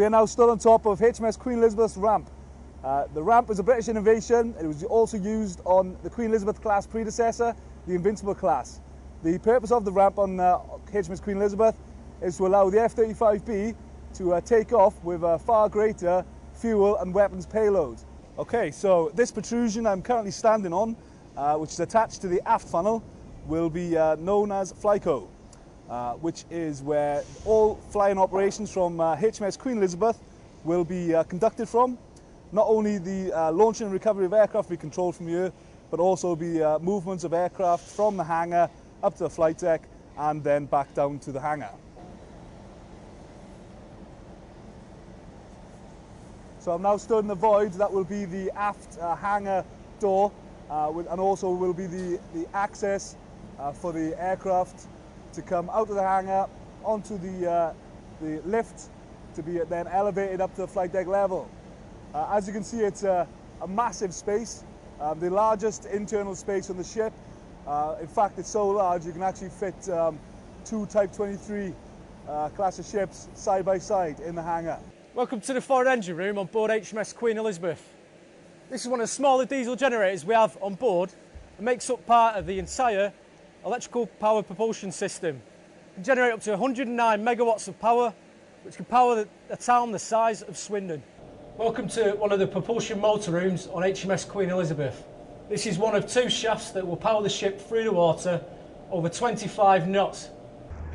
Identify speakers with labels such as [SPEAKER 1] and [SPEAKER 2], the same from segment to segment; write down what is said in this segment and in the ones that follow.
[SPEAKER 1] are now stood on top of HMS Queen Elizabeth's ramp. The ramp is a British innovation. It was also used on the Queen Elizabeth class predecessor, the Invincible class. The purpose of the ramp on HMS Queen Elizabeth is to allow the F-35B to take off with a far greater fuel and weapons payload. Okay, so this protrusion I'm currently standing on, which is attached to the aft funnel, will be known as Flyco, which is where all flying operations from HMS Queen Elizabeth will be conducted from. Not only the launching and recovery of aircraft will be controlled from here, but also the movements of aircraft from the hangar up to the flight deck and then back down to the hangar. So I'm now stood in the void. That will be the aft hangar door, and also will be the access for the aircraft to come out of the hangar onto the lift to be then elevated up to the flight deck level. As you can see, it's a massive space, the largest internal space on the ship. In fact, it's so large you can actually fit two Type 23 class of ships side by side in the hangar.
[SPEAKER 2] Welcome to the forward engine room on board HMS Queen Elizabeth. This is one of the smaller diesel generators we have on board and makes up part of the entire electrical power propulsion system. It can generate up to 109 megawatts of power, which can power a town the size of Swindon. Welcome to one of the propulsion motor rooms on HMS Queen Elizabeth. This is one of two shafts that will power the ship through the water over 25 knots.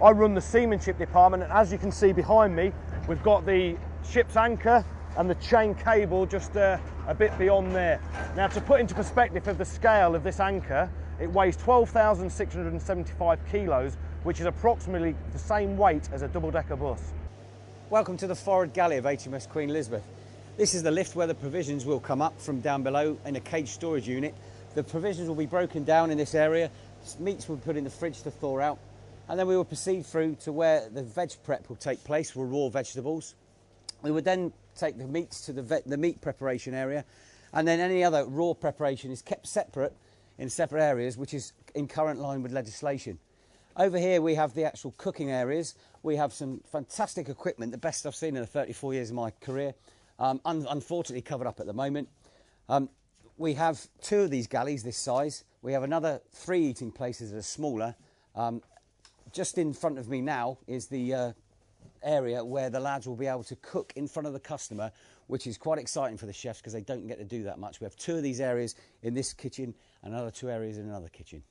[SPEAKER 3] I run the seamanship department, and as you can see behind me, we've got the ship's anchor and the chain cable just a bit beyond there. Now, to put into perspective of the scale of this anchor, it weighs 12,675 kilos, which is approximately the same weight as a double-decker bus.
[SPEAKER 4] Welcome to the forward galley of HMS Queen Elizabeth. This is the lift where the provisions will come up from down below in a cage storage unit. The provisions will be broken down in this area, meats will be put in the fridge to thaw out, and then we will proceed through to where the veg prep will take place for raw vegetables. We would then take the meats to the meat preparation area, and then any other raw preparation is kept separate in separate areas, which is in current line with legislation. Over here we have the actual cooking areas. We have some fantastic equipment, the best I've seen in the 34 years of my career, unfortunately covered up at the moment. We have two of these galleys this size. We have another 3 eating places that are smaller. Just in front of me now is the area where the lads will be able to cook in front of the customer, which is quite exciting for the chefs because they don't get to do that much. We have two of these areas in this kitchen and another two areas in another kitchen.